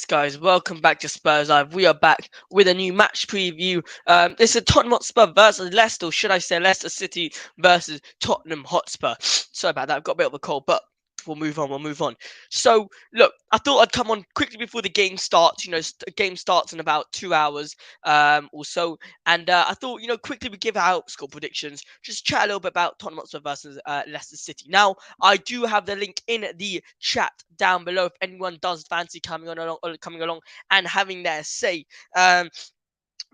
Yes, guys, welcome back to Spurs Live. We are back with a new match preview. It's a Tottenham Hotspur versus Leicester, or should I say Leicester City versus Tottenham Hotspur. Sorry about that, I've got a bit of a cold, but we'll move on. So, look, I thought I'd come on quickly before the game starts. The game starts in about 2 hours or so. And I thought, quickly we give out score predictions, just chat a little bit about Tottenham Hotspur versus Leicester City. Now, I do have the link in the chat down below if anyone does fancy coming along and having their say. Um,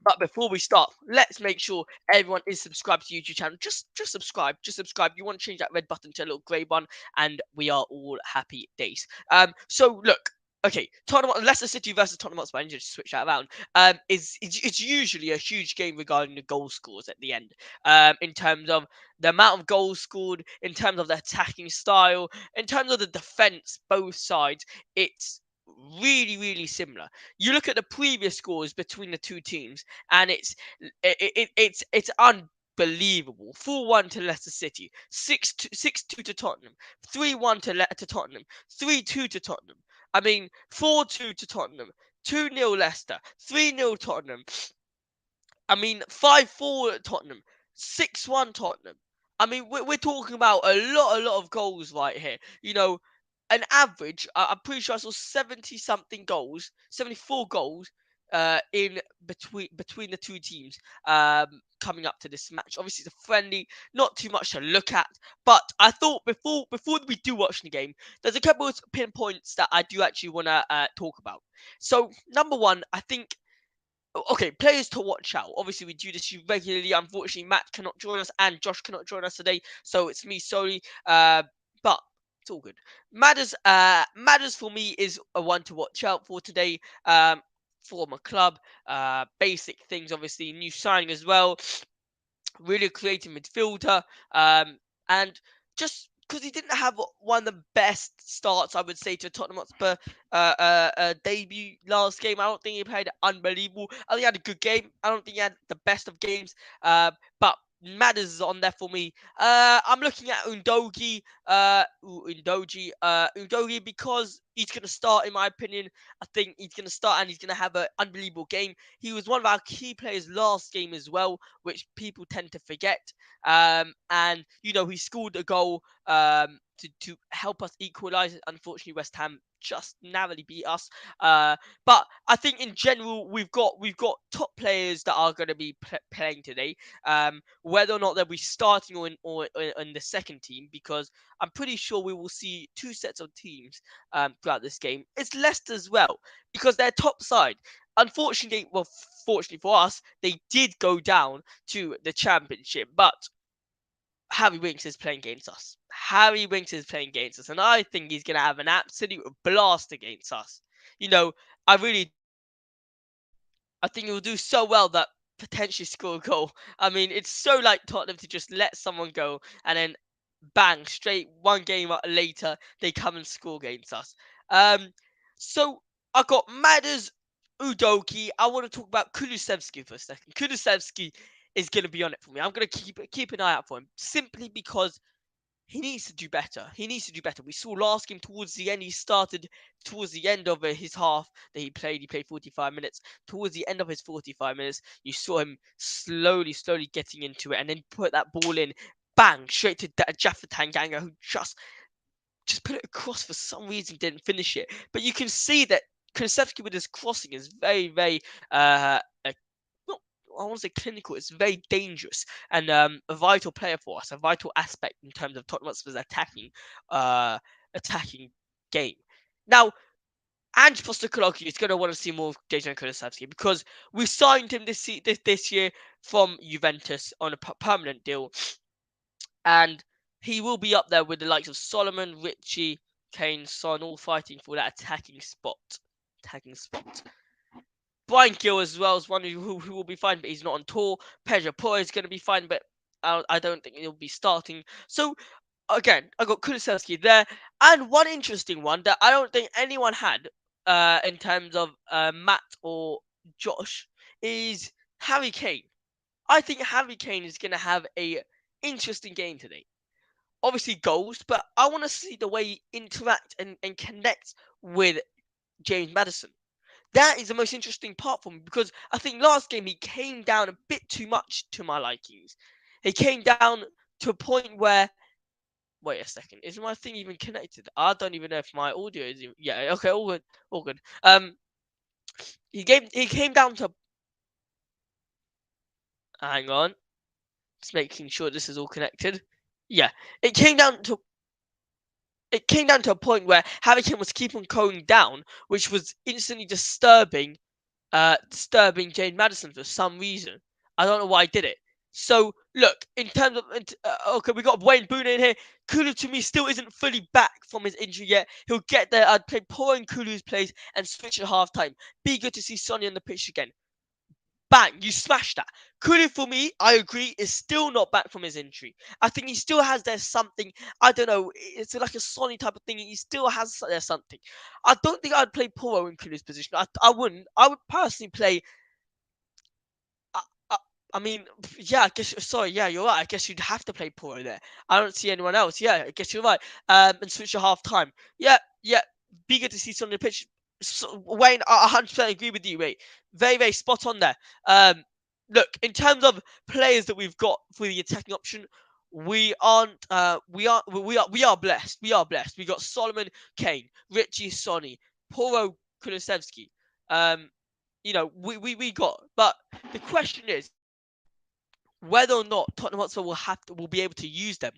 but before we start, let's make sure everyone is subscribed to the YouTube channel. Just subscribe. Just subscribe. You want to change that red button to a little grey one, and we are all happy days. So look. Okay, Leicester City versus Tottenham Hotspur. I need to switch that around. It's usually a huge game regarding the goal scores at the end. In terms of the amount of goals scored, in terms of the attacking style, in terms of the defense, both sides, it's really similar. You look at the previous scores between the two teams, and it's unbelievable. 4-1 to Leicester City, 6-2 to Tottenham, 3-1 to Tottenham, 3-2 to Tottenham. I mean, 4-2 to Tottenham, 2-0 Leicester, 3-0 Tottenham. I mean, 5-4 Tottenham, 6-1 Tottenham. I mean, we're talking about a lot of goals right here. An average, I'm pretty sure I saw 70 something goals, 74 goals in between the two teams coming up to this match. Obviously, it's a friendly, not too much to look at. But I thought before we do watch the game, there's a couple of pinpoints that I do actually want to talk about. So, number one, I think. Okay, players to watch out. Obviously, we do this regularly. Unfortunately, Matt cannot join us and Josh cannot join us today, so it's me solely. But it's all good. Matters for me is a one to watch out for today. Former club, basic things. Obviously, new signing as well. Really creative midfielder. And just because he didn't have one of the best starts, I would say, to Tottenham Hotspur debut last game. I don't think he played unbelievable. I think he had a good game. I don't think he had the best of games. But Matters is on there for me. I'm looking at Undogi because he's going to start, in my opinion. I think he's going to start and he's going to have an unbelievable game. He was one of our key players last game as well, which people tend to forget. And he scored a goal to help us equalise. Unfortunately, West Ham just narrowly beat us. But I think in general we've got top players that are going to be playing today. Whether or not they'll be starting or in the second team, because I'm pretty sure we will see two sets of teams throughout this game. It's Leicester as well, because they're top side. Unfortunately, fortunately for us, they did go down to the Championship, but Harry Winks is playing against us. Harry Winks is playing against us, and I think he's going to have an absolute blast against us. You know, I really, I think he'll do so well that potentially score a goal. I mean, it's so like Tottenham to just let someone go and then bang, straight one game later, they come and score against us. So I got Madders, Udoki. I want to talk about Kulusevski for a second. Kulusevski is going to be on it for me. I'm going to keep an eye out for him, simply because he needs to do better. He needs to do better. We saw last game towards the end. He started towards the end of his half that he played. He played 45 minutes. Towards the end of his 45 minutes, you saw him slowly getting into it, and then put that ball in, bang, straight to Jaffa Tanganga, who just put it across. For some reason, didn't finish it. But you can see that Kulusevski with his crossing is very not, I want to say clinical. It's very dangerous and a vital player for us, a vital aspect in terms of Tottenham Hotspur's attacking game. Now, Ange Postecoglou is going to want to see more of Dejan Kulusevski, because we signed him this year from Juventus on a permanent deal, and he will be up there with the likes of Solomon, Richie, Kane, Son, all fighting for that attacking spot. Brian Gill as well is one who will be fine, but he's not on tour. Pedro Porro is going to be fine, but I don't think he'll be starting. So, again, I got Kulusevski there. And one interesting one that I don't think anyone had in terms of Matt or Josh is Harry Kane. I think Harry Kane is going to have a interesting game today. Obviously goals, but I want to see the way he interact and connect with James Maddison. that is the most interesting part for me, because I think last game he came down a bit too much to my likings. He came down to a point where, wait a second, is my thing even connected? I don't even know if my audio is even, yeah, okay, all good, all good. He came down to, hang on, just making sure this is all connected. Yeah, it came down to a point where Harry Kane was keeping on going down, which was instantly disturbing James Madison for some reason. I don't know why I did it. So look, in terms of okay, we got Wayne Boone in here. Kulu to me still isn't fully back from his injury yet. He'll get there. I'd play Poor in Kulu's place and switch at halftime. Be good to see Sonny on the pitch again. Bang, you smashed that. Kulu for me, I agree, is still not back from his injury. I think he still has there's something. I don't know. It's like a Sonny type of thing. He still has there's something. I don't think I'd play Poro in Kulu's position. I wouldn't. I would personally play. I, I, I mean, yeah, I guess. Sorry, yeah, you're right. I guess you'd have to play Poro there. I don't see anyone else. Yeah, I guess you're right. And switch at half time. Yeah, yeah. Be good to see someone on the pitch. So, Wayne, I 100% agree with you, mate. Very, very spot on there. Look, in terms of players that we've got for the attacking option, we aren't. We are blessed. We are blessed. We got Solomon, Kane, Richie, Sonny, Poro, Kulusevski. Um, we got. But the question is whether or not Tottenham Hotspur will be able to use them.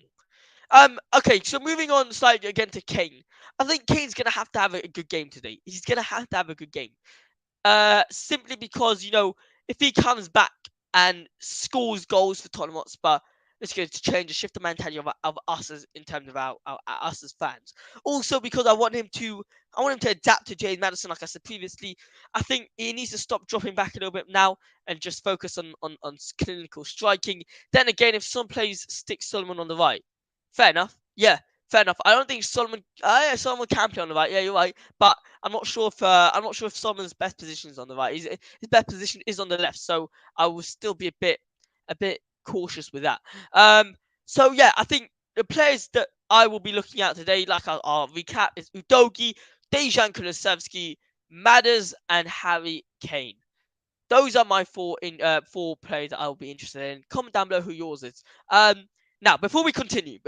Okay, so moving on slightly again to Kane. I think Kane's gonna have to have a good game today. He's gonna have to have a good game. Simply because if he comes back and scores goals for Tottenham Hotspur, it's going to change and shift the mentality of us in terms of our us as fans. Also, because I want him to adapt to James Madison, like I said previously. I think he needs to stop dropping back a little bit now and just focus on clinical striking. Then again, if someone plays Stick Solomon on the right, fair enough. Yeah, fair enough. I don't think Solomon. Yeah, Solomon can play on the right. Yeah, you're right. But I'm not sure if Solomon's best position is on the right. His best position is on the left. So I will still be a bit cautious with that. So yeah, I think the players that I will be looking at today, like I'll recap, is Udogi, Dejan Kulusevski, Madders, and Harry Kane. Those are my four players that I'll be interested in. Comment down below who yours is. Now before we continue,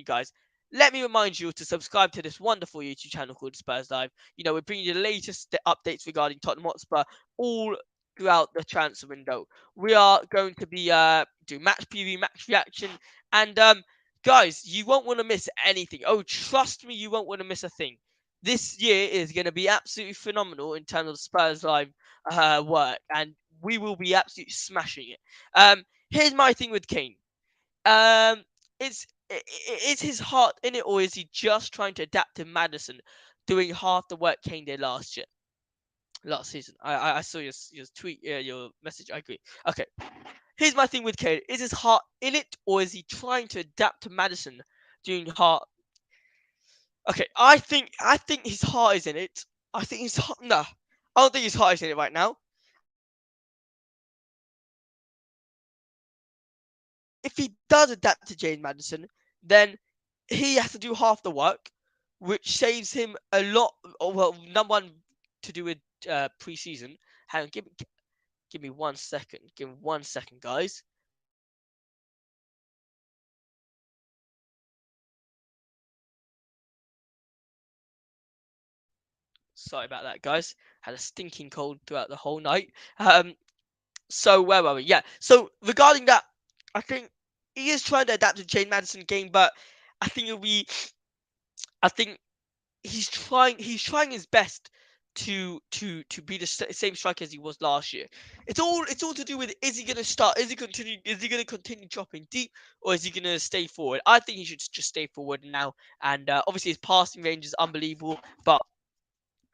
guys, let me remind you to subscribe to this wonderful YouTube channel called Spurs Live. We're bringing you the latest updates regarding Tottenham Hotspur all throughout the transfer window. We are going to be doing match preview, match reaction, and guys, you won't want to miss anything. Oh, trust me, you won't want to miss a thing. This year is going to be absolutely phenomenal in terms of Spurs Live work, and we will be absolutely smashing it. Here's my thing with Kane. Um, is his heart in it, or is he just trying to adapt to Madison, doing half the work Kane did last season? I saw your tweet, your message. I agree. Okay, here's my thing with Kane. Is his heart in it, or is he trying to adapt to Madison, doing heart? Okay, I think his heart is in it. I think his heart. No, I don't think his heart is in it right now. If he does adapt to James Madison, then he has to do half the work, which saves him a lot. Well, number one, to do with preseason. Hang on, give me 1 second. Give me 1 second, guys. Sorry about that, guys. Had a stinking cold throughout the whole night. So where were we? Yeah. So regarding that, I think he is trying to adapt to James Madison game, but I think it'll be. I think he's trying his best to be the same striker as he was last year. It's all to do with, is he gonna start? Is he gonna continue dropping deep, or is he gonna stay forward? I think he should just stay forward now. And obviously his passing range is unbelievable, but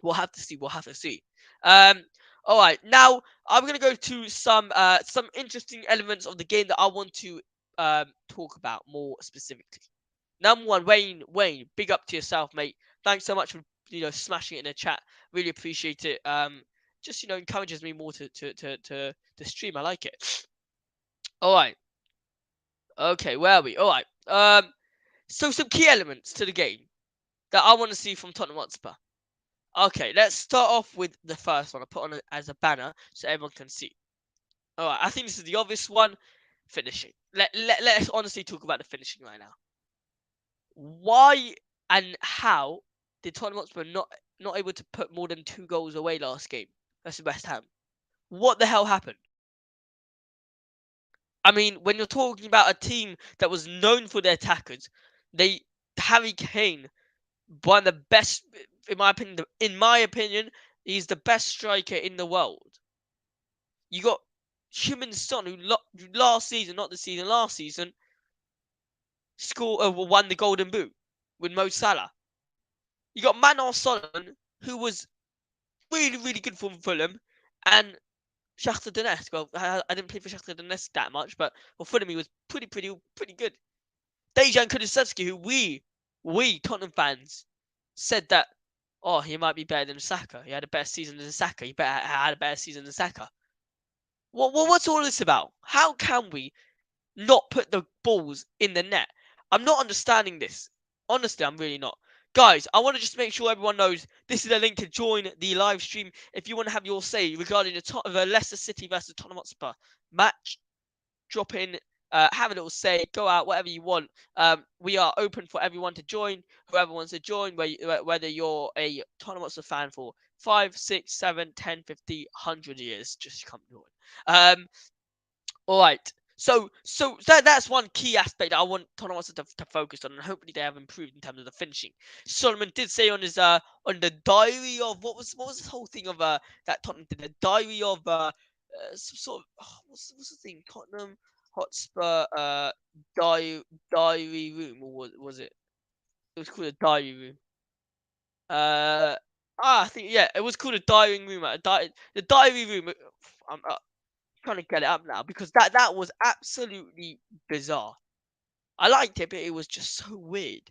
we'll have to see. We'll have to see. Um, all right, now I'm gonna go to some interesting elements of the game that I want to talk about more specifically. Number one, Wayne, big up to yourself, mate. Thanks so much for smashing it in the chat. Really appreciate it. Just encourages me more to stream. I like it. All right. Okay, where are we? All right. So some key elements to the game that I want to see from Tottenham Hotspur. Okay, let's start off with the first one. I put on it as a banner so everyone can see. All right, I think this is the obvious one. Finishing. Let's honestly talk about the finishing right now. Why and how did Tottenham Hotspur not able to put more than 2 goals away last game versus West Ham? What the hell happened? I mean, when you're talking about a team that was known for their attackers, Harry Kane, one of the best, in my opinion, he's the best striker in the world. You got Human Son, who last season, not the season, last season, won the Golden Boot with Mo Salah. You got Manar Solomon, who was really, really good for Fulham, and Shakhtar Donetsk. Well, I didn't play for Shakhtar Donetsk that much, but for Fulham, he was pretty good. Dejan Kulusevski, who we Tottenham fans said that, oh, he might be better than Saka. He had a better season than Saka. He had a better season than Saka. What's all this about? How can we not put the balls in the net? I'm not understanding this. Honestly, I'm really not. Guys, I want to just make sure everyone knows this is a link to join the live stream if you want to have your say regarding the Leicester City versus Tottenham Hotspur match. Drop in, have a little say, go out, whatever you want. We are open for everyone to join, whoever wants to join, whether you're a Tottenham Hotspur fan for 5, 6, 7, 10, 50, 100 years, just come join. All right. So that's one key aspect that I want Tottenham to focus on, and hopefully they have improved in terms of the finishing. Solomon did say on his on the diary of what was this whole thing of that Tottenham did, the diary of some sort of what's the thing, Tottenham Hotspur diary room, or was it? It was called a diary room. I think, yeah, it was called a diary room. The diary room. I'm trying to get it up now because that was absolutely bizarre. I liked it, but it was just so weird.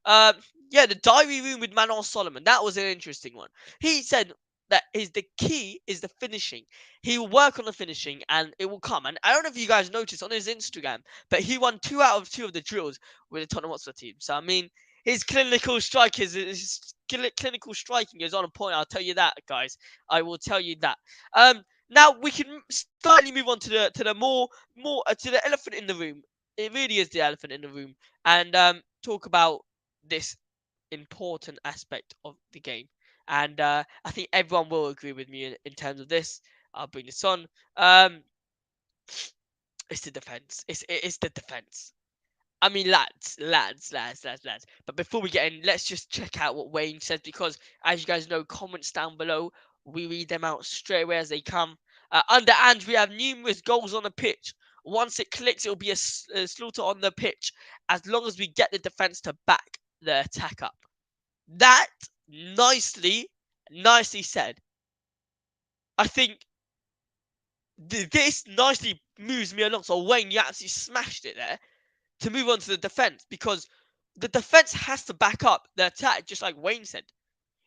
Um, yeah, the diary room with Manon Solomon. That was an interesting one. He said that the key is the finishing. He will work on the finishing, and it will come. And I don't know if you guys noticed on his Instagram, but he won 2 out of 2 of the drills with the Tottenham Hotspur team. So I mean, his clinical striking is on a point. I'll tell you that, guys. I will tell you that. Now we can slightly move on to the more to the elephant in the room. It really is the elephant in the room, and talk about this important aspect of the game. And I think everyone will agree with me in terms of this. I'll bring this on. It's the defense. It's the defense. I mean, lads. But before we get in, let's just check out what Wayne says, because as you guys know, comments down below, we read them out straight away as they come. Under Ange, we have numerous goals on the pitch. Once it clicks, it'll be a slaughter on the pitch, as long as we get the defense to back the attack up. That nicely said. I think this nicely moves me along. So Wayne, you actually smashed it there to move on to the defense, because the defense has to back up the attack, just like Wayne said.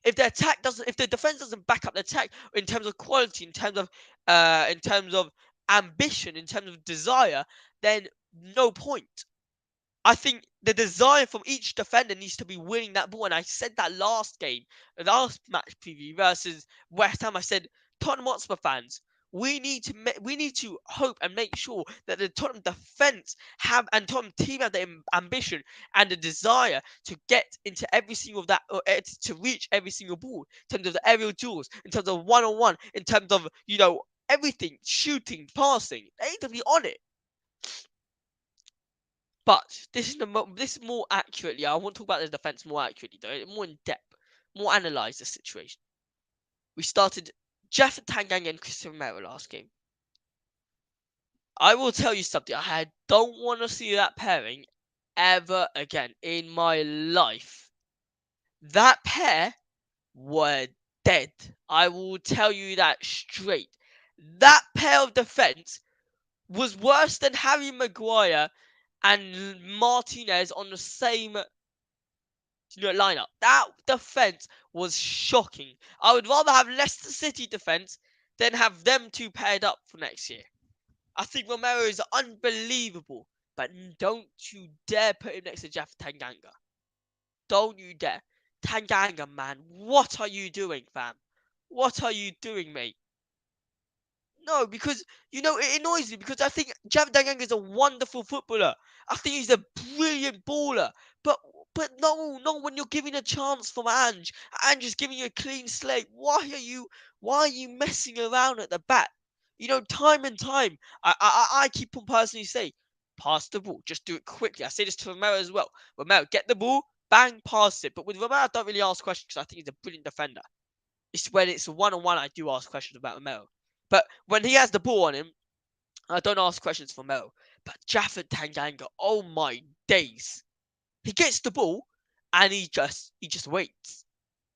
If the defense doesn't back up the attack in terms of quality, in terms of ambition, in terms of desire, then no point. I think the desire from each defender needs to be winning that ball. And I said that last match preview versus West Ham. I said, Tottenham Hotspur fans, we need to hope and make sure that the Tottenham defense and Tottenham team have the ambition and the desire to get into every single to reach every single ball in terms of the aerial duels, in terms of one-on-one, in terms of everything, shooting, passing. They need to be on it. But this is more accurately. I want to talk about the defense more accurately, though, more in depth, more analyze the situation. We started Jeff Tanganga and Christian Romero last game. I will tell you something. I don't want to see that pairing ever again in my life. That pair were dead. I will tell you that straight. That pair of defense was worse than Harry Maguire and Martinez on the same lineup. That defense was shocking. I would rather have Leicester City defense than have them two paired up for next year. I think Romero is unbelievable, but don't you dare put him next to Jeff Tanganga. Don't you dare. Tanganga, man, what are you doing, fam? What are you doing, mate? No, because it annoys me because I think Javid Tanganga is a wonderful footballer. I think he's a brilliant baller. But no, when you're giving a chance from Ange is giving you a clean slate. Why are you messing around at the back? Time and time, I keep on personally say, pass the ball, just do it quickly. I say this to Romero as well. Romero, get the ball, bang, pass it. But with Romero, I don't really ask questions because I think he's a brilliant defender. It's when it's a one-on-one I do ask questions about Romero. But when he has the ball on him, I don't ask questions for Romero. But Jaffet Tanganga, oh my days. He gets the ball and he just waits.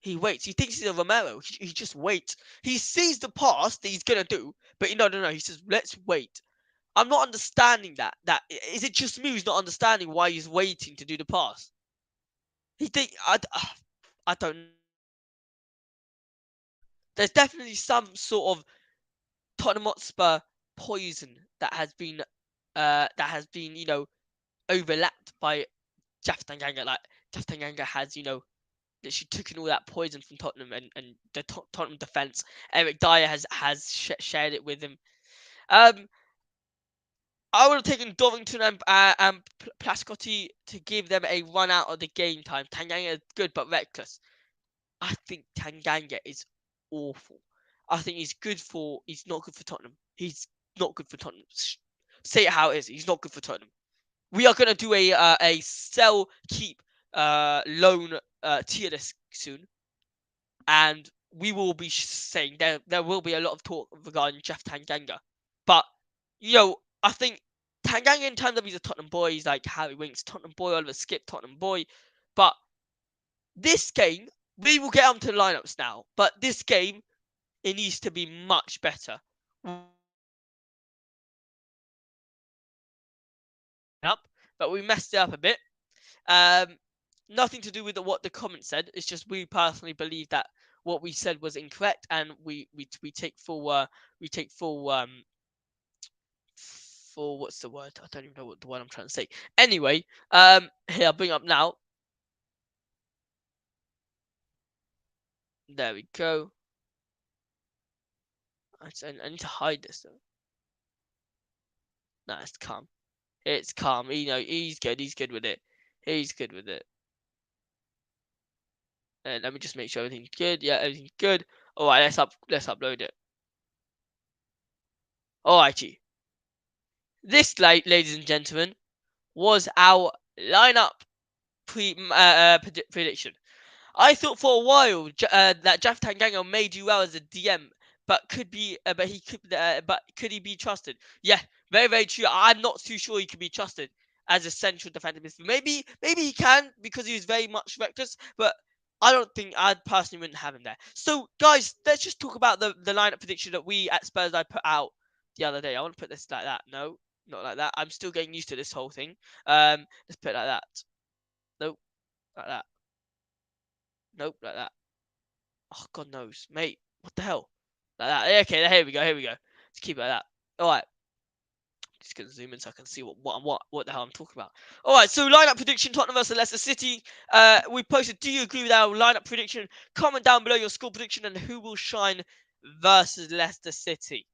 He waits. He thinks he's a Romero. He just waits. He sees the pass that he's gonna do, but no. He says, "Let's wait." I'm not understanding that. Is it just me who's not understanding why he's waiting to do the pass? I don't. There's definitely some sort of Tottenham Hotspur poison that has been overlapped by Jaff Tanganga. Like Jaff Tanganga has literally taken all that poison from Tottenham and the Tottenham defense. Eric Dyer has shared it with him. I would have taken Dovington and Plascotti to give them a run out of the game time. Tanganga is good but reckless. I think Tanganga is awful. I think he's not good for Tottenham. He's not good for Tottenham. Say it how it is. He's not good for Tottenham. We are gonna do a sell, keep, loan tier list soon, and we will be saying there will be a lot of talk regarding Jeff Tanganga. But I think Tanganga in terms of he's a Tottenham boy, he's like Harry Winks, Tottenham boy, Oliver Skip, Tottenham boy. But this game, we will get onto the lineups now. But this game, it needs to be much better. But we messed it up a bit. Nothing to do with what the comments said. It's just we personally believe that what we said was incorrect, and we take full full what's the word? I don't even know what the word I'm trying to say. Anyway, here I'll bring up now. There we go. I need to hide this though. No, it's calm. It's calm. He's good. He's good with it. He's good with it. And let me just make sure everything's good. Yeah, everything's good. All right, let's upload it. Alrighty. This, ladies and gentlemen, was our lineup prediction. I thought for a while that Jeff Tanganga may do well as a DM, but could he be trusted? Yeah, very very true. I'm not too sure he could be trusted as a central defensive midfielder. Maybe he can because he was very much reckless, but I personally wouldn't have him there. So guys, let's just talk about the lineup prediction that we at Spurs I put out the other day. I want to put this like that. No, not like that. I'm still getting used to this whole thing. Let's put it like that. Nope, like that. Nope, like that. Oh, God knows. Mate, what the hell? Like that. Okay, here we go. Let's keep it like that. Alright. Just gonna zoom in so I can see what the hell I'm talking about. Alright, so lineup prediction, Tottenham versus Leicester City. We posted, do you agree with our lineup prediction? Comment down below your score prediction and who will shine versus Leicester City.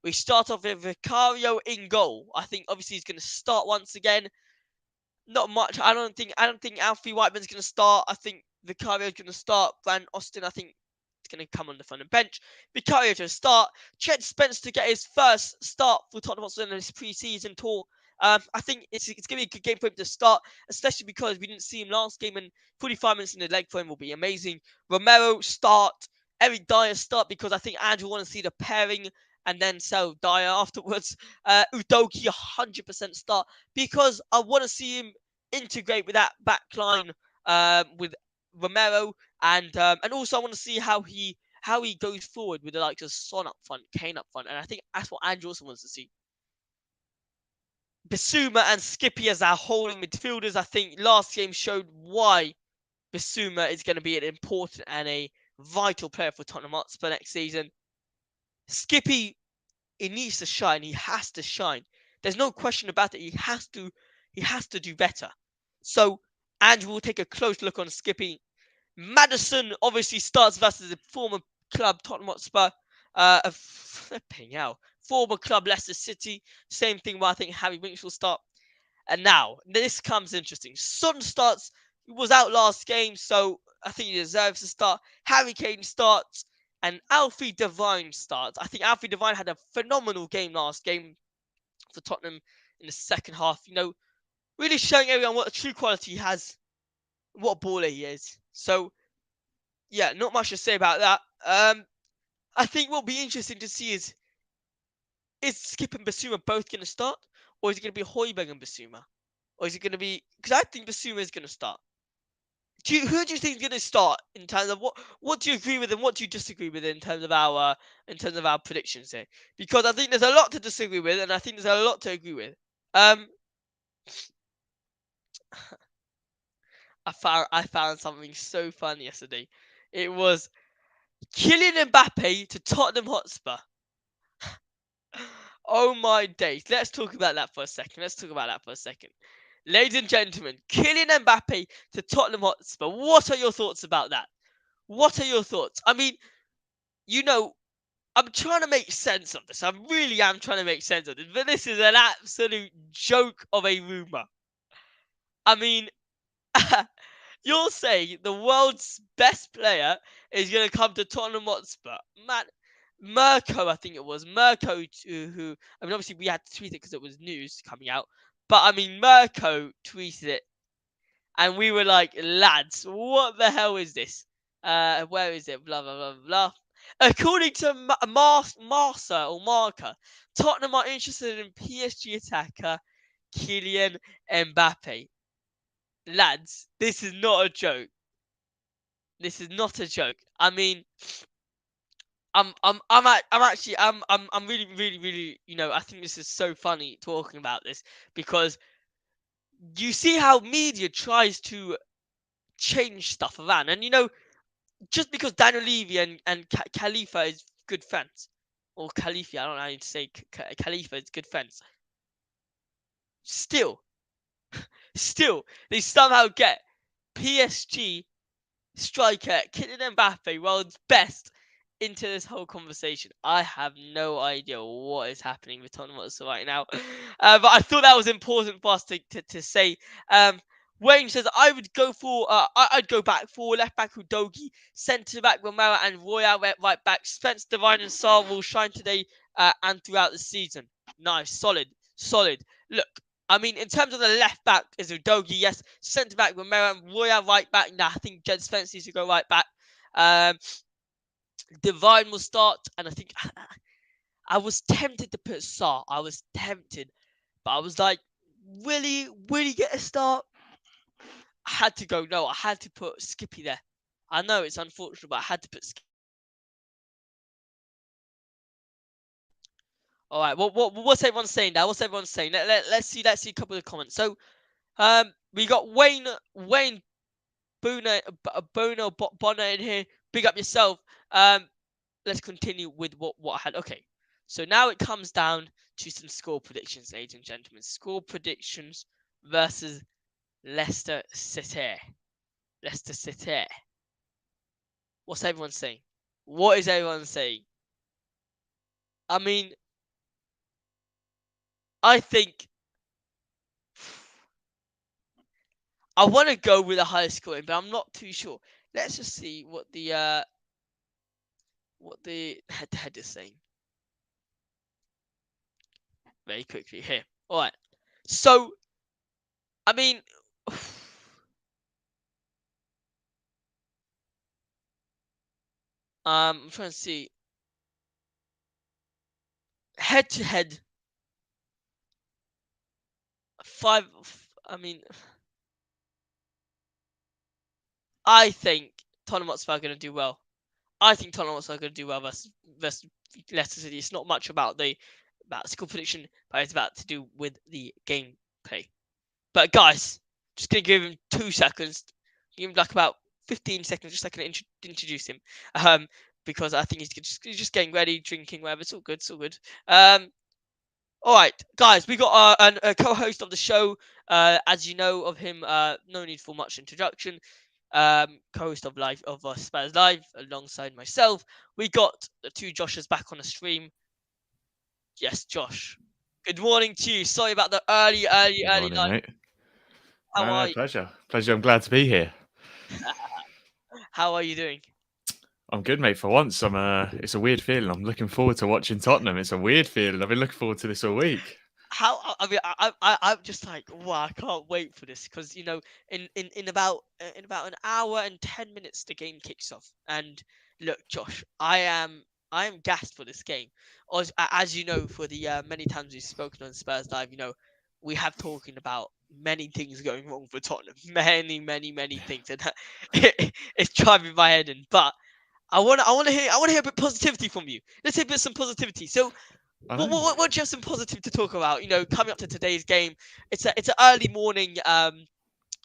We start off with Vicario in goal. I think obviously he's gonna start once again. Not much. I don't think Alfie Whiteman's gonna start. I think Vicario's gonna start. Van Austin, I think it's gonna come on the front and bench. Vicario to start. Ched Spence to get his first start for Tottenham Hotspur in this pre-season tour. I think it's gonna be a good game for him to start, especially because we didn't see him last game, and 45 minutes in the leg for him will be amazing. Romero start. Eric Dyer start because I think Andrew want to see the pairing and then sell Dyer afterwards. Udoki 100% start because I want to see him integrate with that back line with Romero, and also I want to see how he goes forward with the likes of Son up front, Kane up front, and I think that's what Andrew also wants to see. Bissouma and Skippy as our holding midfielders. I think last game showed why Bissouma is going to be an important and a vital player for Tottenham Hotspur next season. Skippy, he needs to shine. He has to shine. There's no question about it. He has to do better. So Andrew will take a close look on Skippy. Madison obviously starts versus the former club Tottenham Hotspur. Flipping hell. Former club Leicester City. Same thing where I think Harry Winks will start. And now, this comes interesting. Son starts, he was out last game, so I think he deserves to start. Harry Kane starts, and Alfie Devine starts. I think Alfie Devine had a phenomenal game last game for Tottenham in the second half. Really showing everyone what a true quality he has, what a baller he is. So, yeah, not much to say about that. I think what'll be interesting to see is Skip and Basuma both going to start, or is it going to be Højbjerg and Basuma? Or is it going to be... Because I think Basuma is going to start. Who do you think is going to start in terms of what do you agree with and what do you disagree with in terms of our predictions here? Because I think there's a lot to disagree with and I think there's a lot to agree with. I found something so funny yesterday. It was Kylian Mbappe to Tottenham Hotspur. Oh my days. Let's talk about that for a second. Ladies and gentlemen, Kylian Mbappe to Tottenham Hotspur. What are your thoughts about that? What are your thoughts? I mean, I'm trying to make sense of this. I really am trying to make sense of this. But this is an absolute joke of a rumour. I mean, you're saying the world's best player is going to come to Tottenham Hotspur. Man, Mirko, I think it was. Mirko, who, I mean, obviously we had to tweet it because it was news coming out. But, I mean, Mirko tweeted it. And we were like, lads, what the hell is this? Where is it? Blah, blah, blah, blah. According to Marca, Tottenham are interested in PSG attacker Kylian Mbappe. Lads, this is not a joke. This is not a joke. I mean, I'm really, really, really, I think this is so funny talking about this because you see how media tries to change stuff around, and just because Daniel Levy and Khalifa is good friends, or Khalifa, I don't know how to say Khalifa is good friends. Still, they somehow get PSG striker Kylian Mbappe, world's best, into this whole conversation. I have no idea what is happening with Tottenham Hotspur right now, but I thought that was important for us to say. Wayne says I would go for I'd go back for left back Udogi, centre back Romero and Royal right back. Spence, Divine and Sarr will shine today and throughout the season. Nice, solid. Look, I mean, in terms of the left back is Udogi, yes. Centre back Romero and Royal right back. Nah, I think Jed Spence needs to go right back. Divine will start, and I think I was tempted to put Sarr. I was tempted, but I was like, will he get a start? I had to go. No, I had to put Skippy there. I know it's unfortunate, but I had to put Skippy. All right. What's everyone saying now? Let's see a couple of comments. So, we got Wayne Bono Bonner in here. Big up yourself. Let's continue with what I had. Okay. So now it comes down to some score predictions, ladies and gentlemen. Score predictions versus Leicester City. What's everyone saying? What is everyone saying? I mean, I think I want to go with a higher scoring, but I'm not too sure. Let's just see what the head-to-head is saying. Very quickly here. All right. So, I mean, I'm trying to see. Head-to-head. I mean, I think Tottenham Hotspur are going to do well. I think Tottenham Hotspur are going to do well versus Leicester City. It's not much about score prediction, but it's about to do with the gameplay. But guys, just going to give him 2 seconds. Give him like about 15 seconds, just so I can introduce him. Because I think he's just getting ready, drinking, whatever. It's all good. All right, guys, we got a co-host of the show. As you know of him, no need for much introduction. co-host of Live of Spurs Live, alongside myself. We got the two Joshes back on the stream. Yes, Josh. Good morning to you. Sorry about the Good early morning, night. mate. How No, are you? pleasure. Pleasure. I'm glad to be here. How are you doing? I'm good, mate. For once, It's a weird feeling. I'm looking forward to watching Tottenham. It's a weird feeling. I've been looking forward to this all week. How I mean I'm just like, wow, I can't wait for this, because in about an hour and 10 minutes the game kicks off. And look, Josh, I am gassed for this game. As you know, for the many times we've spoken on Spurs Live, we have talking about many things going wrong for Tottenham, many things, and it's driving my head in. But I want to hear a bit of positivity from you. Let's hear a bit of some positivity. So I know. what do you have some positive to talk about? Coming up to today's game, it's an early morning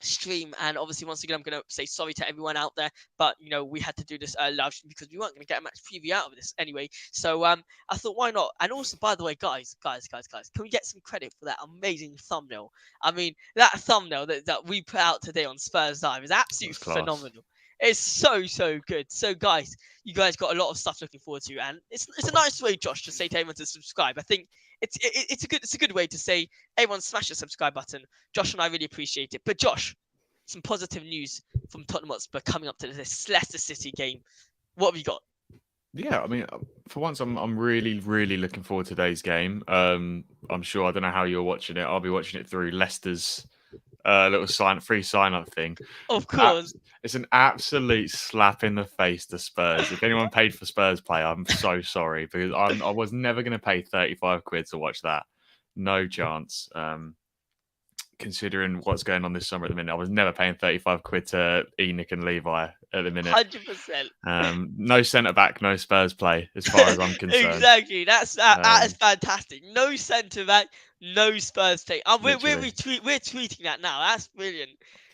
stream, and obviously once again I'm gonna say sorry to everyone out there, but we had to do this live stream because we weren't gonna get a match preview out of this anyway. So I thought, why not? And also, by the way, guys, can we get some credit for that amazing thumbnail? I mean, that thumbnail that we put out today on Spurs Live is absolutely That's class. phenomenal. It's so good. So guys, you guys got a lot of stuff looking forward to, and it's a nice way, Josh, to say to everyone to subscribe. I think it's a good way to say, everyone smash the subscribe button. Josh and I really appreciate it. But Josh, some positive news from Tottenham Hotspur coming up to this Leicester City game. What have you got? Yeah, I mean, for once, I'm really, really looking forward to today's game. I'm sure I don't know how you're watching it. I'll be watching it through Leicester's little free sign up thing. Of course. It's an absolute slap in the face to Spurs. If anyone paid for Spurs play, I'm so sorry because I was never going to pay 35 quid to watch that. No chance. Considering what's going on this summer at the minute, I was never paying 35 quid to Enoch and Levi at the minute. 100%. No centre back, no Spurs play, as far as I'm concerned. Exactly. That is fantastic. No centre back, no Spurs take. Literally. We're tweeting that now. That's brilliant.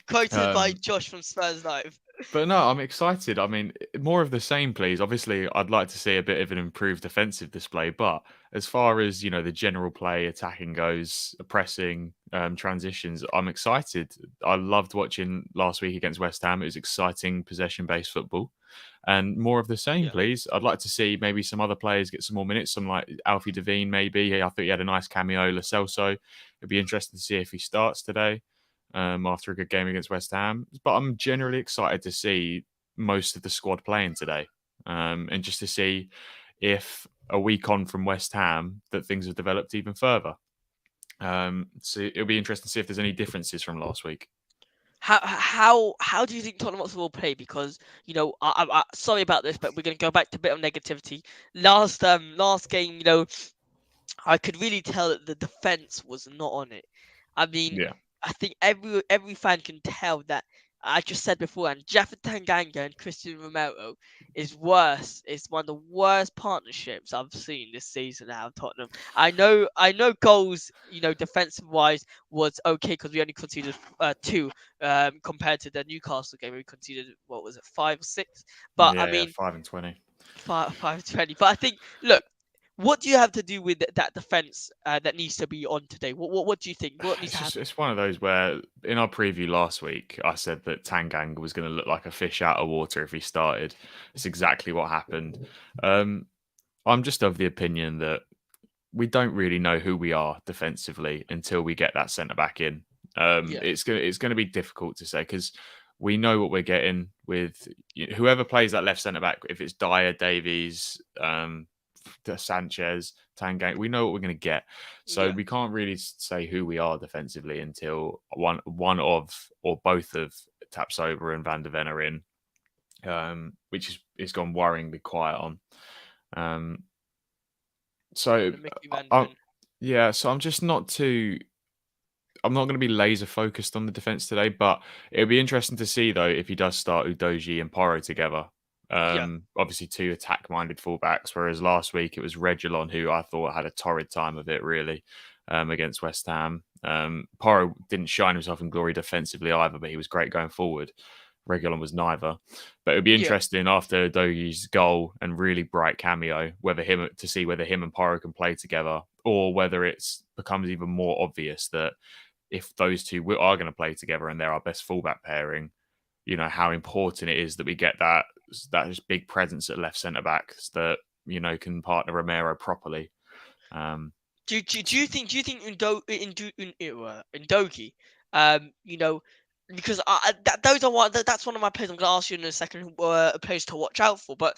Quoted by Um, Josh from Spurs Live. But no, I'm excited. I mean, more of the same, please. Obviously, I'd like to see a bit of an improved defensive display, but as far as the general play, attacking goes, pressing, transitions, I'm excited. I loved watching last week against West Ham. It was exciting possession-based football, and more of the same, Yeah. please. I'd like to see maybe some other players get some more minutes. Some like Alfie Devine, maybe. I thought he had a nice cameo. Lo Celso. It'd be interesting to see if he starts today after a good game against West Ham. But I'm generally excited to see most of the squad playing today, and just to see if a week on from West Ham that things have developed even further. So it'll be interesting to see if there's any differences from last week. How do you think Tottenham Hotspur will play? Because sorry about this, but we're gonna go back to a bit of negativity. Last game, I could really tell that the defense was not on it. I mean, Yeah, I think every fan can tell that. I just said before, and Jaffa Tanganga and Christian Romero is worse. It's one of the worst partnerships I've seen this season out of Tottenham. I know goals, defensive wise was okay because we only conceded two, compared to the Newcastle game. We conceded, what was it, 5 or 6? But I yeah, mean, 5-20. 5-20. But I think, look, what do you have to do with that defense that needs to be on today? What do you think? What needs to happen? It's one of those where in our preview last week I said that Tanganga was going to look like a fish out of water if he started. It's exactly what happened. I'm just of the opinion that we don't really know who we are defensively until we get that centre back in. Yeah, It's gonna be difficult to say because we know what we're getting with whoever plays that left centre back. If it's Dyer, Davies, Sanchez, Tanganga, we know what we're going to get. So yeah. we can't really say who we are defensively until one of or both of Tapsoba and Van der Ven are in, which is gone worryingly quiet on. Um, so, The Mickey Van I, Ven. yeah, so I'm not going to be laser focused on the defense today, but it'll be interesting to see though if he does start Udoji and Porro together. Yeah, Obviously, two attack-minded fullbacks, whereas last week it was Reguilon who I thought had a torrid time of it really against West Ham. Porro didn't shine himself in glory defensively either, but he was great going forward. Reguilon was neither. But it would be yeah, interesting after Dogi's goal and really bright cameo, whether him and Porro can play together, or whether it's becomes even more obvious that if those two are going to play together and they're our best fullback pairing, how important it is that we get that just big presence at left centre back that can partner Romero properly. Do you think Indogi, you know, because those are that's one of my players I'm going to ask you in a second, players to watch out for, but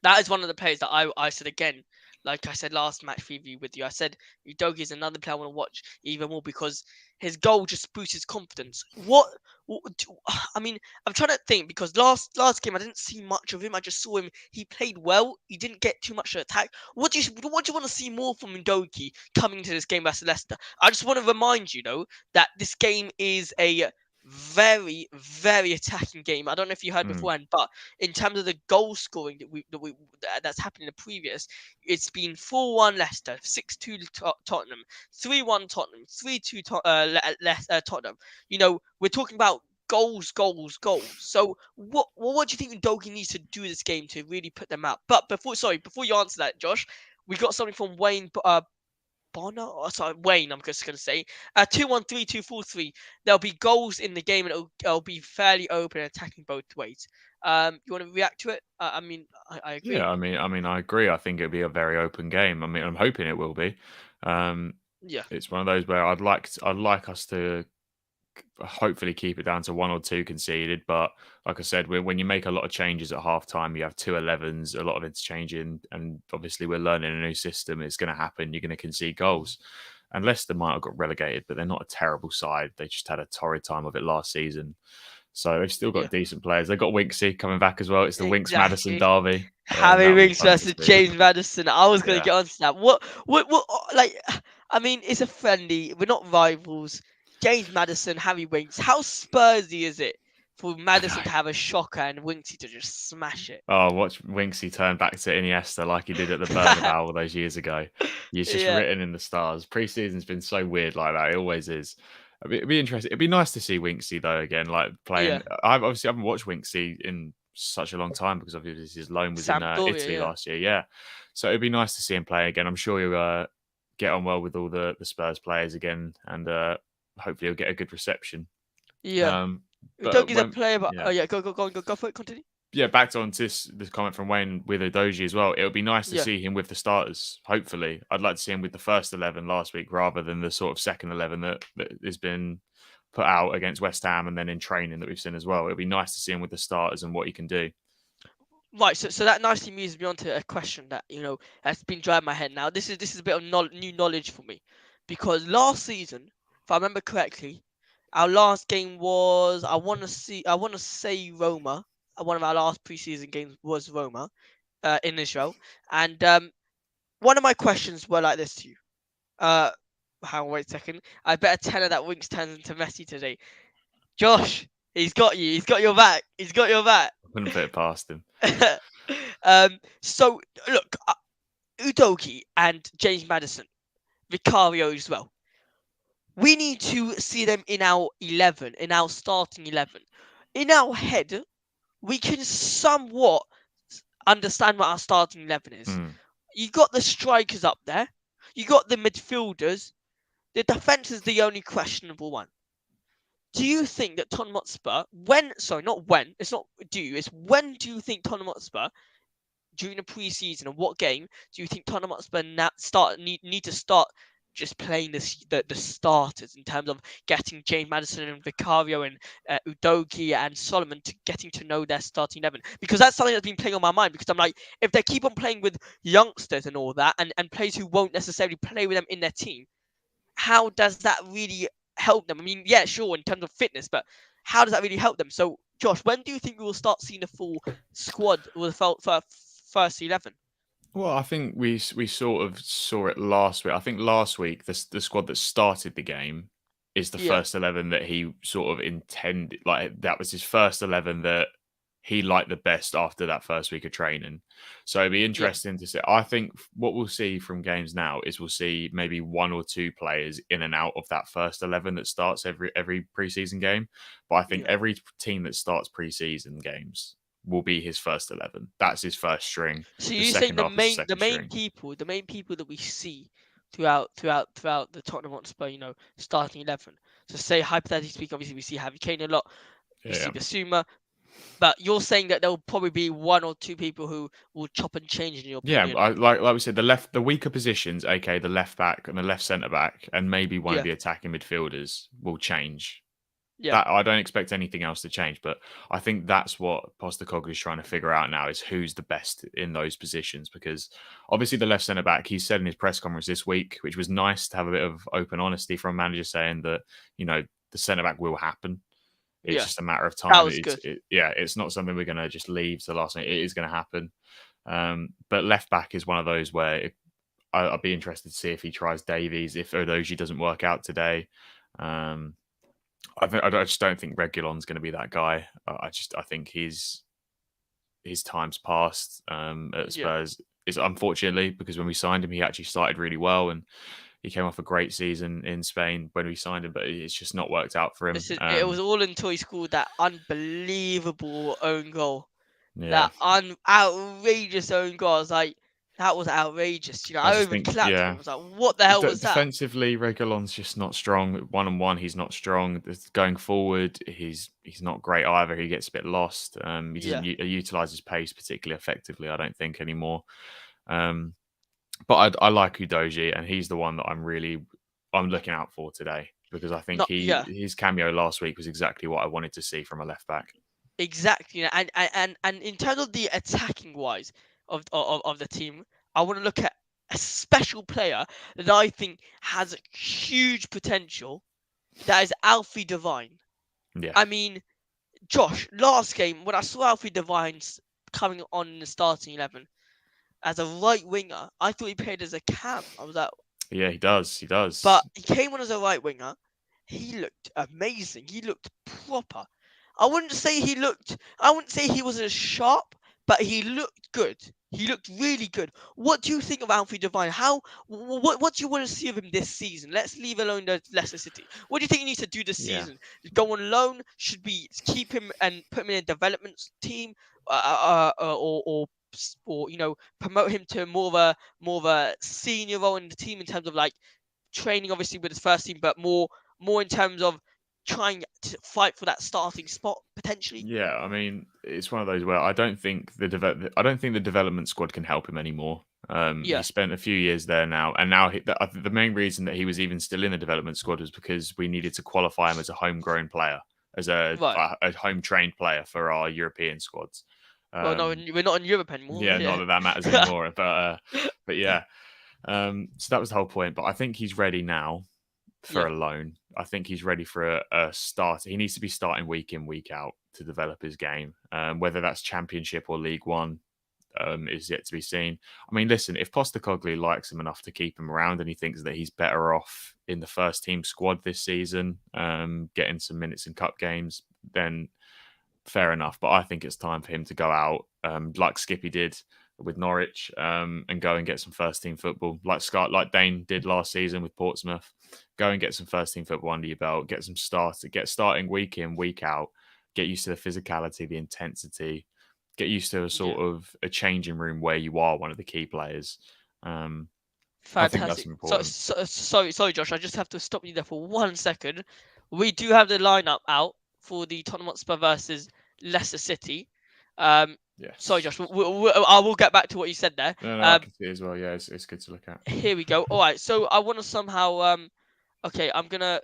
that is one of the players that I said again, like I said last match preview with you. I said Udogi is another player I want to watch even more because his goal just boosts his confidence. I mean, I'm trying to think because last game I didn't see much of him. I just saw him. He played well. He didn't get too much to attack. What do you want to see more from Udogi coming into this game versus Leicester? I just want to remind you, though, that this game is a very, very attacking game. I don't know if you heard Mm, beforehand, but in terms of the goal scoring that's happened in the previous, it's been 4-1 Leicester, 6-2 Tottenham, 3-1 Tottenham, 3-2 Tottenham. We're talking about goals, goals, goals. So what do you think Udogi needs to do this game to really put them out? But before you answer that, Josh, we got something from Wayne Bonner, sorry, Wayne, I'm just going to say. 2-1-3-2-4-3. There'll be goals in the game and it'll be fairly open and attacking both ways. You want to react to it? I mean, I yeah, agree. I agree. I think it'll be a very open game. I mean, I'm hoping it will be. Um, Yeah, it's one of those where I'd like us to hopefully keep it down to one or two conceded. But like I said, when you make a lot of changes at half time, you have 2-11s, a lot of interchanging, and obviously we're learning a new system. It's going to happen. You're going to concede goals. And Leicester might have got relegated, but they're not a terrible side. They just had a torrid time of it last season. So they've still yeah, got decent players. They've got Winksy coming back as well. It's the Winks Madison exactly. derby. Harry That'll be Winks fun to versus see. James Madison. I was going to Yeah. get onto that. Like, I mean, it's a friendly. We're not rivals. James Madison, Harry Winks. How Spursy is it for I know. Madison to have a shocker and Winksy to just smash it? Oh, watch Winksy turn back to Iniesta like he did at the Bernabeu all those years ago. He's just Yeah, written in the stars. Pre-season's been so weird like that. It always is. It'd be interesting. It'd be nice to see Winksy though again, like yeah. playing. I obviously haven't watched Winksy in such a long time because obviously his loan was in Sampdoria, Italy yeah. last year. Yeah, so it'd be nice to see him play again. I'm sure he'll get on well with all the Spurs players again, and hopefully he'll get a good reception. Yeah. Um, but Udogi's a when player, but yeah. oh yeah, go for it, continue. Yeah, back on this comment from Wayne with Udogie as well. It would be nice to Yeah. see him with the starters. Hopefully, I'd like to see him with the first 11 last week rather than the sort of second 11 that has been put out against West Ham and then in training that we've seen as well. It'd be nice to see him with the starters and what he can do. Right, so that nicely moves me on to a question that has been driving my head now. This is a bit of new knowledge for me, because last season, if I remember correctly, our last game was I want to say Roma. One of our last preseason games was Roma, in Israel, and one of my questions were like this to you. Uh, Hang on, wait a second. I better tell her that Winks turns into Messi today. Josh, he's got you. He's got your back. He's got your back. I couldn't put it past him. So look, Udogi and James Madison, Vicario as well. We need to see them in our 11, in our starting 11. In our head, we can somewhat understand what our starting 11 is. Mm. You got the strikers up there. You got the midfielders. The defense is the only questionable one. Do you think that Tottenham Hotspur, it's when do you think Tottenham Hotspur during the preseason and what game do you think Tottenham Hotspur need to start just playing the starters in terms of getting James Madison and Vicario and Udogi and Solomon to getting to know their starting 11? Because that's something that's been playing on my mind, because I'm like, if they keep on playing with youngsters and all that and players who won't necessarily play with them in their team, how does that really help them? I mean, yeah, sure, in terms of fitness, but how does that really help them? So, Josh, when do you think we will start seeing the full squad with the first 11? Well, I think we sort of saw it last week. I think last week the squad that started the game is the Yeah, first 11 that he sort of intended. Like that was his first 11 that he liked the best after that first week of training. So it'd be yeah, interesting to see. I think what we'll see from games now is we'll see maybe one or two players in and out of that first 11 that starts every preseason game. But I think yeah. every team that starts preseason games will be his first 11. That's his first string. So The you're saying second the half is main the second main string. people the main people that we see throughout the Tottenham Hotspur, starting 11. So say hypothetically speaking, obviously we see Harry Kane a lot. Yeah. obviously Basuma. But you're saying that there will probably be one or two people who will chop and change, in your Yeah, opinion. like we said, the weaker positions, aka the left back and the left centre back, and maybe one of Yeah, the attacking midfielders will change. yeah, That I don't expect anything else to change, but I think that's what Postecoglou is trying to figure out now is who's the best in those positions. Because obviously the left centre back, he said in his press conference this week, which was nice to have a bit of open honesty from a manager saying that the centre back will happen. It's yeah. just a matter of That time. was good. It's not something we're going to just leave to the last minute. It is going to happen. But left back is one of those where I'd be interested to see if he tries Davies, if Odoji doesn't work out today. Um, I just don't think Reguilon's going to be that guy. I think his time's passed at Yeah. Spurs. Is unfortunately because when we signed him, he actually started really well and he came off a great season in Spain when we signed him, but it's just not worked out for him. It was all until he scored that unbelievable own goal. Yeah, That outrageous own goal. I was like, that was outrageous. I I just even think, clapped for him. yeah, I was like, what the hell was that? defensively, Reguilon's just not strong. One on one, he's not strong. Going forward, he's not great either. He gets a bit lost. He doesn't Yeah. utilize his pace particularly effectively. I don't think anymore. Um, but I like Udoji, and he's the one that I'm looking out for today because I think Not yeah. his cameo last week was exactly what I wanted to see from a left back. Exactly, and in terms of the attacking wise of the team, I want to look at a special player that I think has huge potential. That is Alfie Devine. Yeah, I mean, Josh, last game when I saw Alfie Devine coming on in the starting 11 as a right winger, I thought he played as a cam. I was like, yeah, he does. He but does. he came on as a right winger. He looked amazing. He looked proper. I wouldn't say he was as sharp, but he looked good. He looked really good. What do you think of Alfie Devine? What do you want to see of him this season? Let's leave alone the Leicester City. What do you think he needs to do this Yeah. season? Go on loan? Should we keep him and put him in a development team, or promote him to more of a senior role in the team in terms of like training, obviously with his first team, but more in terms of trying to fight for that starting spot potentially. Yeah, I mean, it's one of those where I don't think the development squad can help him anymore. He Yeah, spent a few years there now, and now the main reason that he was even still in the development squad was because we needed to qualify him as a homegrown player, as right. a home trained player for our European squads. Well, no, Um, we're not in Europe anymore. yeah, not Yeah, that that matters anymore, but yeah. So that was the whole point. But I think he's ready now for yeah, a loan. I think he's ready for a start. He needs to be starting week in, week out to develop his game. Whether that's Championship or League One is yet to be seen. I mean, listen, if Postecoglou likes him enough to keep him around and he thinks that he's better off in the first team squad this season, getting some minutes in cup games, then fair enough. But I think it's time for him to go out like Skippy did with Norwich and go and get some first team football, like Dane did last season with Portsmouth. Go and get some first team football under your belt. Get starting week in, week out. Get used to the physicality, the intensity. Get used to a yeah. sort of a changing room where you are one of the key players. Um, I think that's Fantastic. important. Sorry, Josh. I just have to stop you there for 1 second. We do have the lineup out for the Tottenham Hotspur versus Leicester City. Um, sorry, Yes. Josh. I will get back to what you said there. No, I can see it as well. Yeah, it's good to look at. Here we go. All right. So I want to somehow okay. I'm gonna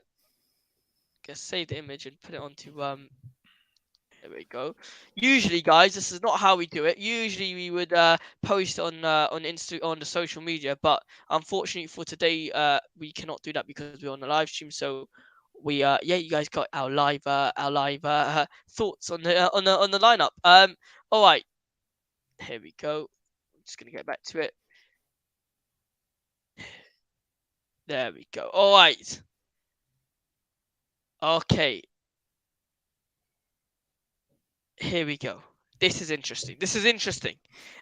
save the image and put it onto There we go. Usually, guys, this is not how we do it. Usually, we would post on the social media, but unfortunately for today, we cannot do that because we're on the live stream. So we yeah, you guys got our live thoughts on the lineup. All right, here we go. I'm just gonna get back to it. There we go. All right. Okay. Here we go. This is interesting. This is interesting.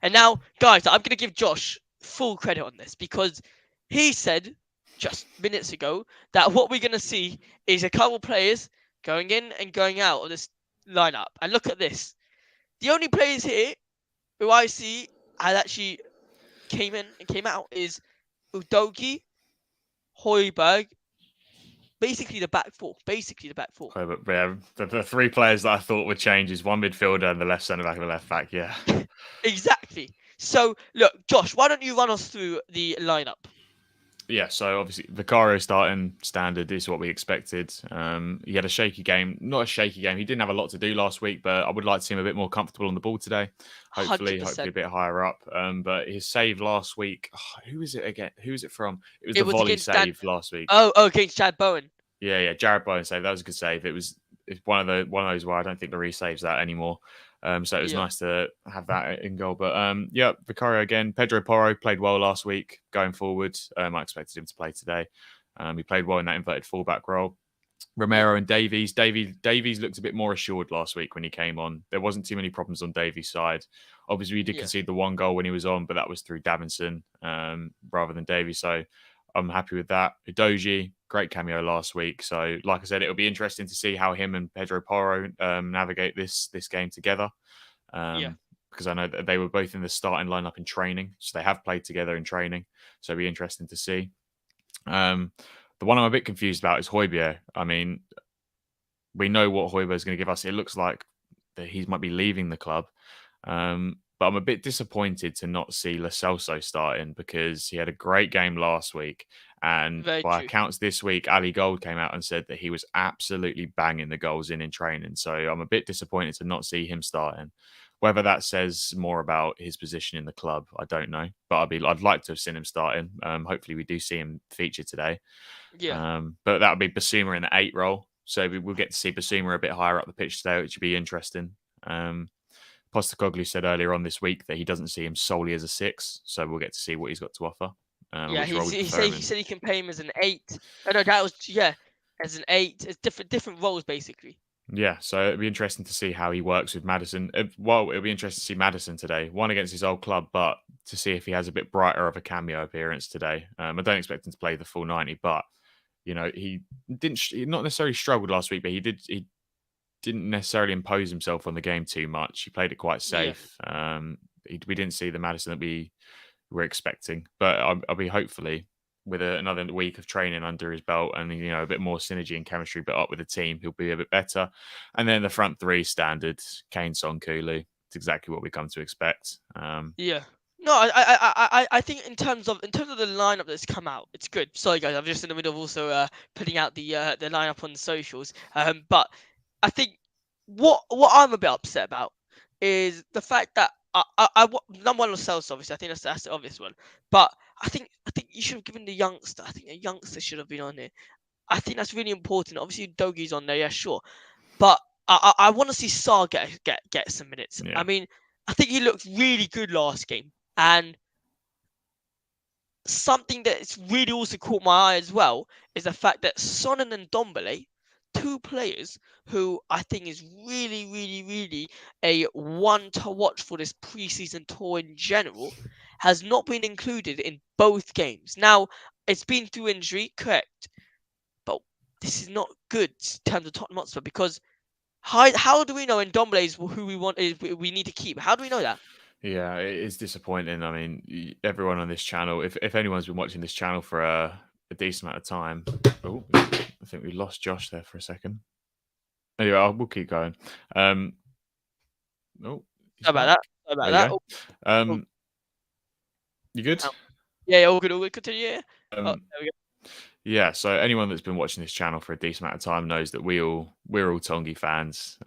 And now, guys, I'm going to give Josh full credit on this because he said just minutes ago that what we're going to see is a couple players going in and going out of this lineup. And look at this. The only players here who I see had actually came in and came out is Udogi, Hoiberg, basically the back four. Basically the back four. But yeah, the three players that I thought would change is one midfielder and the left centre back and the left back. Yeah. Exactly. So look, Josh, why don't you run us through the lineup? Yeah, so obviously Vicario starting standard is what we expected. He had a shaky game, not a shaky game. He didn't have a lot to do last week, but I would like to see him a bit more comfortable on the ball today. Hundred Hopefully a percent. bit higher up. But his save last week, who is it again? Who is it from? It was It the was volley against Dan. save last week. Oh, against Chad Bowen. Yeah, Jared Bowen save. That was a good save. It's one of those where I don't think the resaves that anymore. So it was Yeah, nice to have that in goal. But yeah, Vicario again. Pedro Porro played well last week. Going forward, I expected him to play today. He played well in that inverted fullback role. yeah, Romero and Davies. Davies looked a bit more assured last week when he came on. There wasn't too many problems on Davies' side. Obviously, we did yeah, concede the one goal when he was on, but that was through Davinson rather than Davies. So I'm happy with that. Udoji, great cameo last week. So, like I said, it'll be interesting to see how him and Pedro Porro navigate this game together. yeah, Because I know that they were both in the starting lineup in training, so they have played together in training. So it'll be interesting to see. The one I'm a bit confused about is Højbjerg. I mean, we know what Højbjerg is going to give us. It looks like that he might be leaving the club. But I'm a bit disappointed to not see Lo Celso starting because he had a great game last week. And very by true. accounts this week, Ali Gold came out and said that he was absolutely banging the goals in training. So I'm a bit disappointed to not see him starting. Whether that says more about his position in the club, I don't know. But I'd like to have seen him starting. Hopefully, we do see him feature today. Yeah, But that would be Basuma in the 8 role. So we'll get to see Basuma a bit higher up the pitch today, which would be interesting. Postecoglou said earlier on this week that he doesn't see him solely as a 6, so we'll get to see what he's got to offer. yeah. Which role we prefer him He in. said he can pay him as an 8. Oh no, that was yeah, as an 8. It's different roles basically. Yeah, so it'll be interesting to see how he works with Madison. Well, it'll be interesting to see Madison today, one against his old club, but to see if he has a bit brighter of a cameo appearance today. I don't expect him to play the full 90, but he he not necessarily struggled last week, but he didn't necessarily impose himself on the game too much. He played it quite Yeah, safe. We didn't see the Madison that we were expecting, but I'll be hopefully with another week of training under his belt and a bit more synergy and chemistry built up with the team, he'll be a bit better. And then the front three standard: Kane, Son, Kulu. It's exactly what we come to expect. yeah. No, I think in terms of the lineup that's come out, it's good. Sorry guys, I'm just in the middle of also putting out the lineup on the socials. But I think what I'm a bit upset about is the fact that number one was Celso, obviously. I think that's the obvious one. But I think you should have given the youngster. I think the youngster should have been on here. I think that's really important. Obviously, Dogi's on there, yeah, sure. But I want to see Saar get some minutes. I yeah, mean, I think he looked really good last game, and something that's really also caught my eye as well is the fact that Sonnen and Dombele, two players who I think is really, really, really a one to watch for this preseason tour in general, has not been included in both games. Now, it's been through injury, correct, but this is not good in terms of Tottenham Hotspur because how do we know Ndombele is who we need to keep? How do we know that? yeah, it is disappointing. I mean, everyone on this channel, if anyone's been watching this channel for a decent amount of time, oh, I think we lost Josh there for a second. Anyway, we'll keep going. Oh, he's Sorry about back. that. Sorry about There you that. go. Oh, You good? oh. Yeah, all good, all good. Continue. Yeah. Oh, Um, there we go. yeah. So anyone that's been watching this channel for a decent amount of time knows that we're all Tongi fans.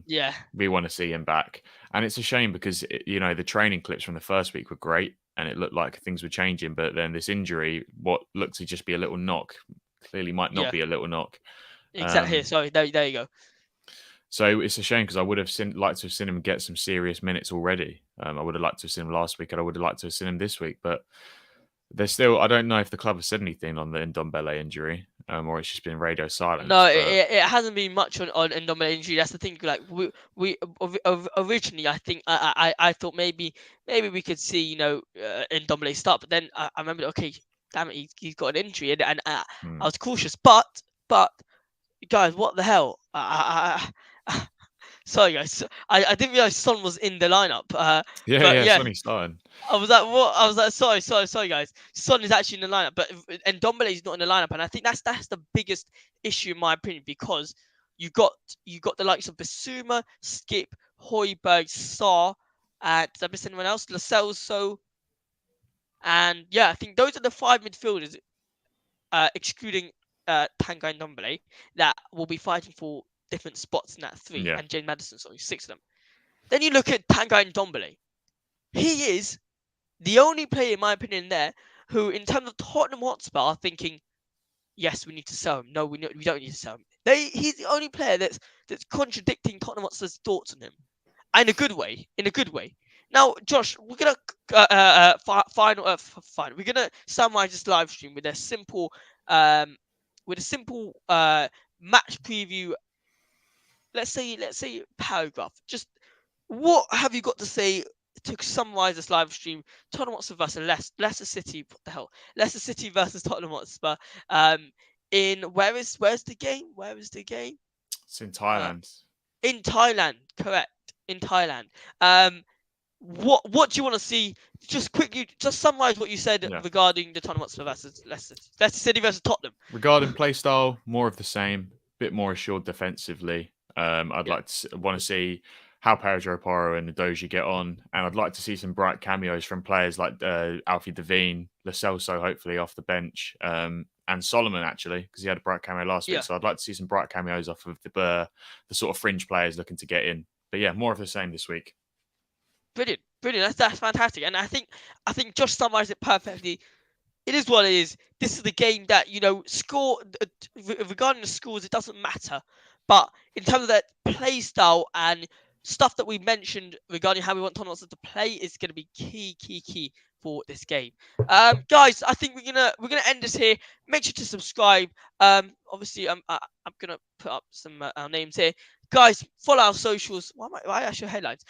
Yeah, We want to see him back, and it's a shame because the training clips from the first week were great, and it looked like things were changing. But then this injury, what looked to just be a little knock, clearly might not yeah, be a little knock. exactly. Um, Sorry, there you go. So it's a shame because I would have liked to have seen him get some serious minutes already. I would have liked to have seen him last week, and I would have liked to have seen him this week. But there's still, I don't know if the club has said anything on the Ndombele injury, or it's just been radio No, silence. But it hasn't been much on Ndombele injury. That's the thing. Like originally, I think I thought maybe we could see Ndombele start, but then I remember okay, damn it, he's got an injury, and I was cautious. But guys, what the hell? Sorry, guys. I didn't realize Son was in the lineup. But Yeah, yeah, Sonny's starting. I was like, what? I was like, sorry, guys. Son is actually in the lineup, but and Ndombele is not in the lineup, and I think that's the biggest issue in my opinion because you got the likes of Basuma, Skip, Højbjerg, Sarr, and did I miss anyone else? Lo Celso, and yeah, I think those are the 5 midfielders, excluding Tanguy and Ndombele, that will be fighting for different spots in that 3, Yeah. and Jane Madison, sorry, 6 of them. Then you look at Tanguy and Ndombele. He is the only player, in my opinion, there who, in terms of Tottenham Hotspur, are thinking, yes, we need to sell him. No, we don't need to sell him. He's the only player that's contradicting Tottenham Hotspur's thoughts on him, in a good way. Now, Josh, we're gonna We're gonna summarize this live stream with a simple match preview. Let's say paragraph. Just what have you got to say to summarize this live stream? Tottenham Hotspur versus Leicester City. What the hell? Leicester City versus Tottenham Hotspur. In where's the game? Where is the game? It's in Thailand. In Thailand, correct. In Thailand. What do you want to see? Just quickly, just summarize what you said regarding the Tottenham Hotspur versus Leicester City versus Tottenham. Regarding play style, more of the same, bit more assured defensively. I'd like to want to see how Pedro Porro and Doji get on, and I'd like to see some bright cameos from players like Alfie Devine, Lo Celso, hopefully off the bench, and Solomon actually, because he had a bright cameo last week. So I'd like to see some bright cameos off of the sort of fringe players looking to get in. But yeah, more of the same this week. Brilliant. That's fantastic, and I think Josh summarized it perfectly. It is what it is. This is the game that, score. Regarding the scores, it doesn't matter. But in terms of that play style and stuff that we mentioned regarding how we want Tottenham to play is going to be key for this game. Guys, I think we're gonna end this here. Make sure to subscribe. Obviously, I'm gonna put up some our names here. Guys, follow our socials. Why are your headlines?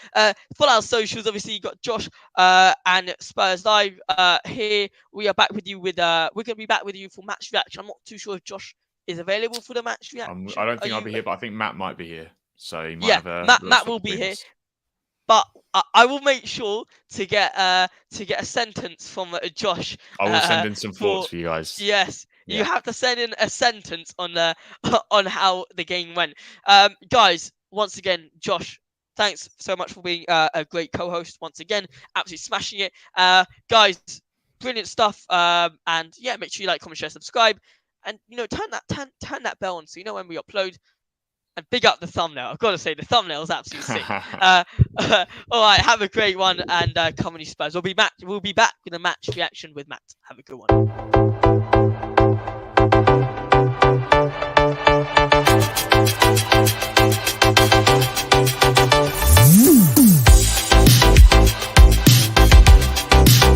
Follow our socials. Obviously, you got Josh and Spurs Live here. We are back with you we're gonna be back with you for match reaction. I'm not too sure if Josh is available for the match reaction. I don't think I'll be here, but I think Matt might be here. So he might have Matt will be here. But I will make sure to get a sentence from Josh. I will send in some thoughts for you guys. Yes, you have to send in a sentence on on how the game went. Guys, once again, Josh, thanks so much for being a great co-host once again. Absolutely smashing it. Guys, brilliant stuff. And yeah, make sure you like, comment, share, subscribe, and turn that bell on so you know when we upload. And big up the thumbnail. I've got to say, the thumbnail is absolutely sick. All right, have a great one, and come on, you Spurs. We'll be back with a match reaction with Matt. Have a good one.